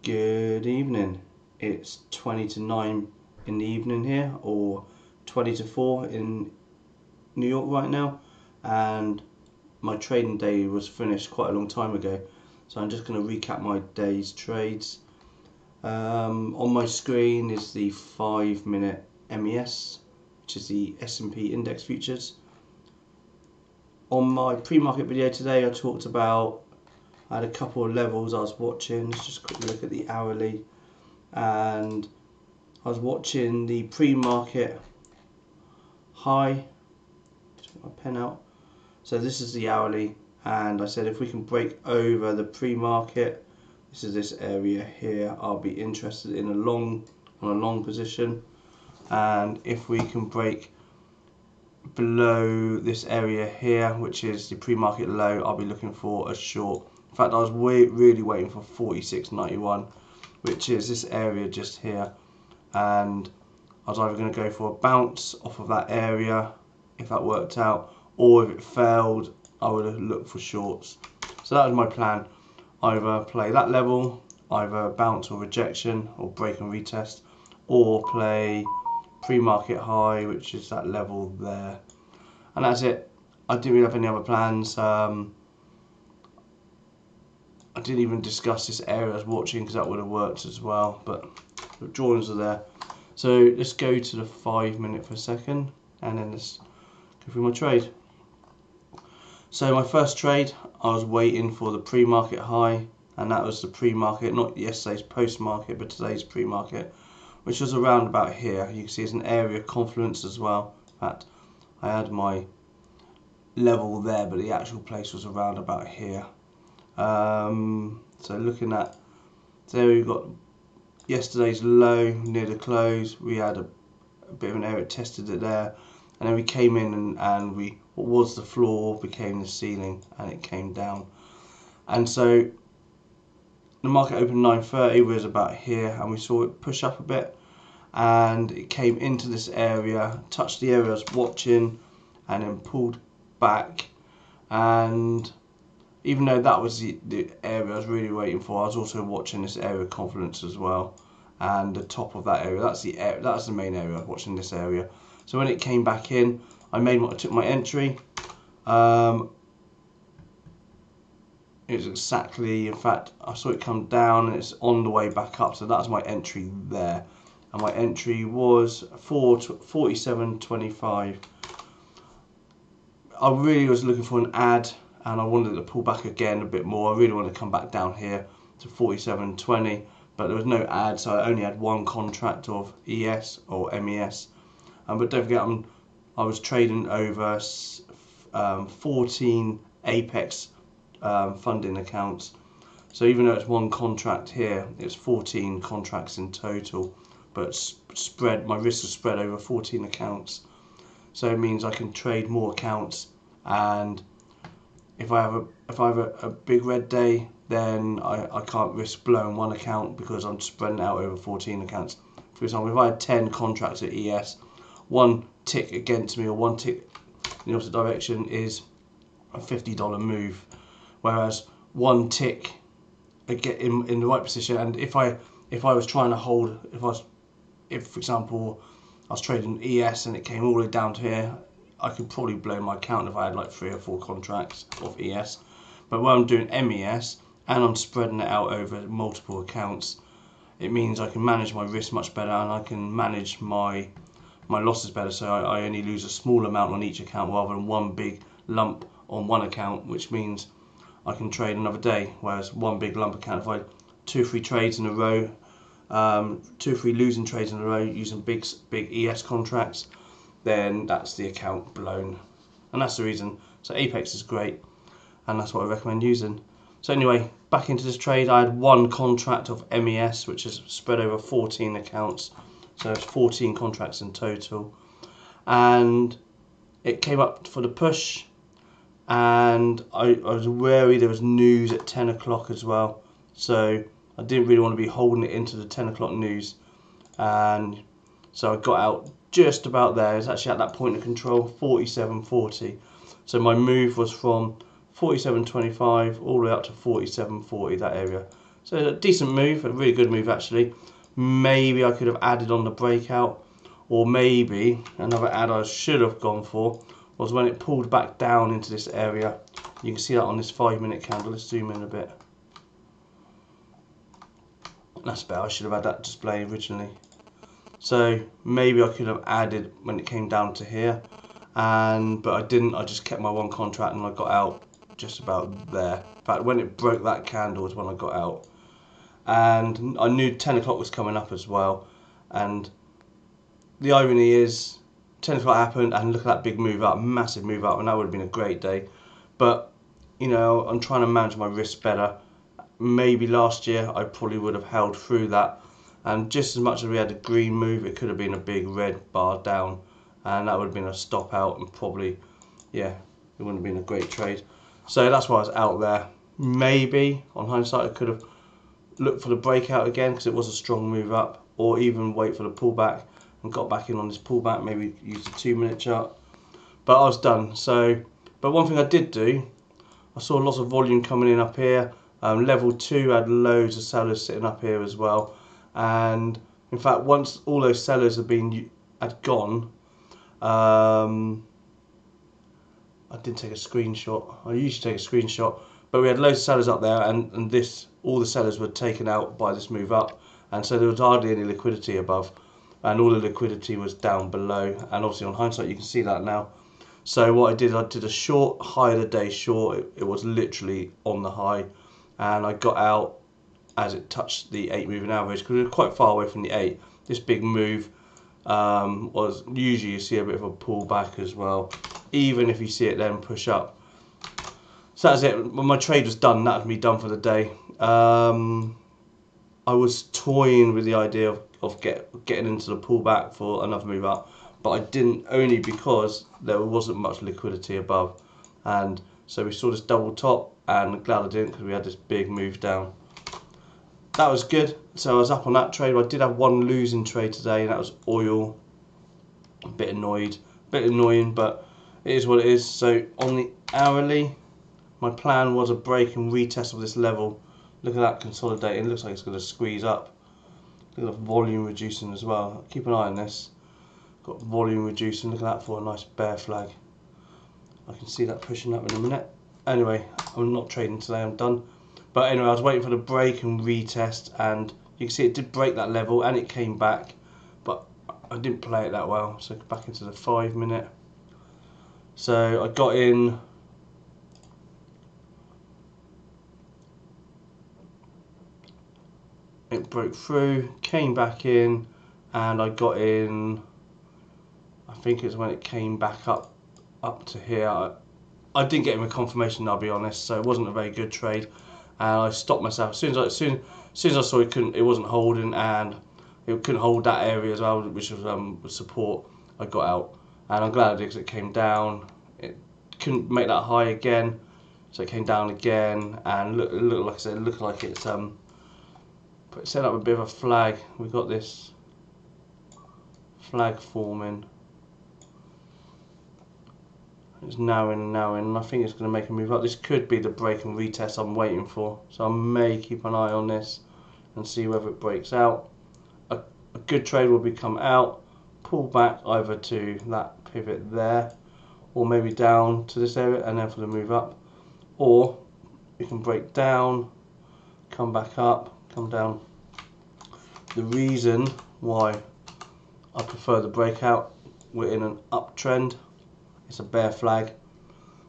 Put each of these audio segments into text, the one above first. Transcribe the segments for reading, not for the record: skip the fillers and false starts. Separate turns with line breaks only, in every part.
Good evening. It's 20 to 9 in the evening here, or 20 to 4 in New York right now, and my trading day was finished quite a long time ago, so I'm just going to recap my day's trades. On my screen is the 5-minute MES, which is the S&P index futures. On my pre-market video today I talked about, I had a couple of levels I was watching. Let's just quickly look at the hourly, and I was watching the pre-market high. Just put my pen out. So this is the hourly, and I said if we can break over the pre-market, this is this area here, I'll be interested in on a long position, and if we can break below this area here, which is the pre-market low, I'll be looking for a short. In fact, I was really waiting for 46.91, which is this area just here, and I was either going to go for a bounce off of that area if that worked out, or if it failed I would have looked for shorts. So that was my plan: either play that level, either bounce or rejection, or break and retest, or play pre-market high, which is that level there. And that's it. I didn't really have any other plans. I didn't even discuss this area I was watching, because that would have worked as well, but the drawings are there. So let's go to the 5-minute for a second, and then let's go through my trade. So my first trade, I was waiting for the pre-market high, and that was the pre-market, not yesterday's post-market, but today's pre-market, which was around about here. You can see it's an area of confluence as well. In fact, I had my level there, but the actual place was around about here. So looking at, there we've got yesterday's low near the close. We had a bit of an area, tested it there, and then we came in and what was the floor became the ceiling, and it came down. And so the market opened 9:30, was about here, and we saw it push up a bit, and it came into this area, touched the area I was watching, and then pulled back. And even though that was the area I was really waiting for, I was also watching this area of confluence as well, and the top of that area, that's the main area. I was watching this area. So when it came back in, I took my entry. It was exactly, in fact, I saw it come down and it's on the way back up, so that's my entry there, and my entry was 47.25. I really was looking for an add, and I wanted to pull back again a bit more. I really wanted to come back down here to 47.20, but there was no add, so I only had one contract of ES or MES. But don't forget, I was trading over 14 Apex funding accounts. So even though it's one contract here, it's 14 contracts in total, but my risk is spread over 14 accounts. So it means I can trade more accounts, and if I have a big red day, then I can't risk blowing one account because I'm spreading out over 14 accounts. For example, if I had 10 contracts at ES, one tick against me or one tick in the opposite direction is a $50 move, whereas one tick in the right position, and if I was trying to hold, if for example I was trading ES and it came all the way down to here, I could probably blow my account if I had like 3 or 4 contracts of ES. But when I'm doing MES and I'm spreading it out over multiple accounts, it means I can manage my risk much better, and I can manage my losses better. So I only lose a small amount on each account rather than one big lump on one account, which means I can trade another day. Whereas one big lump account, if I had 2 or 3 trades in a row, 2 or 3 losing trades in a row using big ES contracts, then that's the account blown, and that's the reason. So Apex is great, and that's what I recommend using. So anyway, back into this trade, I had one contract of MES, which is spread over 14 accounts, so it's 14 contracts in total, and it came up for the push, and I was wary there was news at 10 o'clock as well, so I didn't really want to be holding it into the 10 o'clock news, and so I got out just about there. It's actually at that point of control, 47.40. So my move was from 47.25 all the way up to 47.40, that area. So a decent move, a really good move actually. Maybe I could have added on the breakout, or maybe another add I should have gone for was when it pulled back down into this area. You can see that on this 5-minute candle. Let's zoom in a bit. That's better. I should have had that display originally. So maybe I could have added when it came down to here, but I didn't. I just kept my one contract and I got out just about there. In fact, when it broke that candle was when I got out. And I knew 10 o'clock was coming up as well. And the irony is, 10 o'clock happened and look at that big move up, massive move up, and that would have been a great day. But, you know, I'm trying to manage my risk better. Maybe last year I probably would have held through that. And just as much as we had a green move, it could have been a big red bar down. And that would have been a stop out and probably, yeah, it wouldn't have been a great trade. So that's why I was out there. Maybe, on hindsight, I could have looked for the breakout again because it was a strong move up, or even wait for the pullback and got back in on this pullback, maybe use the 2-minute chart. But I was done. So, but one thing I did do, I saw lots of volume coming in up here. Level 2 had loads of sellers sitting up here as well. And in fact, once all those sellers had gone, I did take a screenshot. I usually take a screenshot, but we had loads of sellers up there, and all the sellers were taken out by this move up, and so there was hardly any liquidity above, and all the liquidity was down below. And obviously on hindsight you can see that now. So what I did a short, high of the day short. It was literally on the high, and I got out as it touched the 8 moving average because we were quite far away from the 8. This big move was usually you see a bit of a pullback as well, even if you see it then push up. So that's it. When my trade was done, that was me done for the day. I was toying with the idea of getting into the pullback for another move up, but I didn't, only because there wasn't much liquidity above. And so we saw this double top, and I'm glad I didn't because we had this big move down. That was good. So I was up on that trade. I did have one losing trade today, and that was oil. A bit annoying, but it is what it is. So on the hourly, my plan was a break and retest of this level. Look at that consolidating. It looks like it's going to squeeze up. Look at the volume reducing as well. Keep an eye on this. Got volume reducing. Look at that for a nice bear flag. I can see that pushing up in a minute. Anyway, I'm not trading today. I'm done. But anyway, I was waiting for the break and retest, and you can see it did break that level and it came back, but I didn't play it that well. So back into the 5-minute. So I got in. It broke through, came back in, and I got in. I think it's when it came back up to here. I didn't get him a confirmation, I'll be honest, so it wasn't a very good trade, and I stopped myself as soon as I saw it wasn't holding, and it couldn't hold that area as well, which was support. I got out, and I'm glad I did because it came down. It couldn't make that high again, so it came down again, and look like I said, it looked like it's set up a bit of a flag. We've got this flag forming. It's narrowing, and I think it's going to make a move up. This could be the break and retest I'm waiting for, so I may keep an eye on this and see whether it breaks out. A good trade will be come out, pull back either to that pivot there, or maybe down to this area and then for the move up, or we can break down, come back up, come down. The reason why I prefer the breakout, we're in an uptrend. It's a bear flag,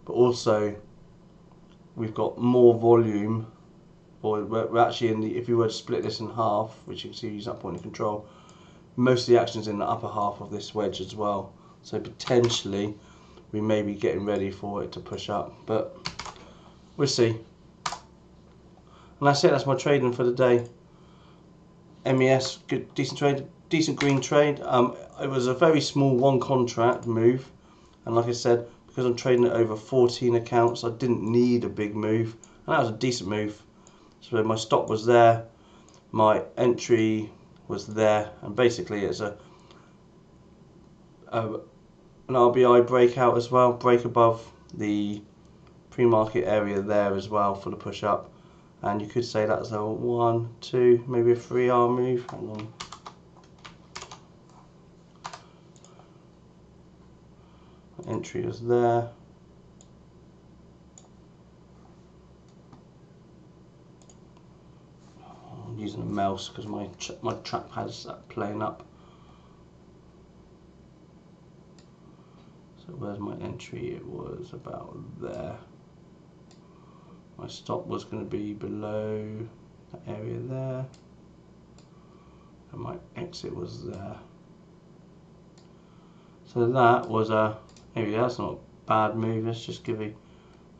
but also we've got more volume, or we're actually in the, if you were to split this in half, which you can see use that point of control, most of the action's in the upper half of this wedge as well, so potentially we may be getting ready for it to push up, but we'll see. And that's it, that's my trading for the day. MES, good, decent trade, decent green trade. It was a very small one contract move, and like I said, because I'm trading it over 14 accounts, I didn't need a big move, and that was a decent move. So my stop was there, my entry was there, and basically it's an RBI breakout as well, break above the pre-market area there as well for the push up, And you could say that's a 1, 2, maybe a 3R move. Hang on. Entry is there. I'm using a mouse because my trackpad's playing up. So where's my entry? It was about there. My stop was going to be below that area there, and my exit was there. So that was a, maybe that's not a bad move. Let's just give it,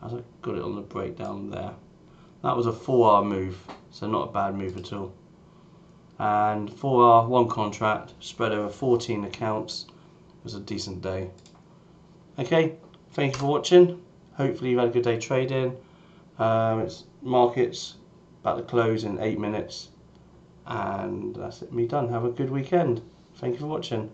as I got it on the breakdown there. That was a 4R move, so not a bad move at all. And 4R, one contract, spread over 14 accounts. It was a decent day. Okay, thank you for watching. Hopefully you've had a good day trading. It's markets about to close in 8 minutes, and that's it, me done. Have a good weekend. Thank you for watching.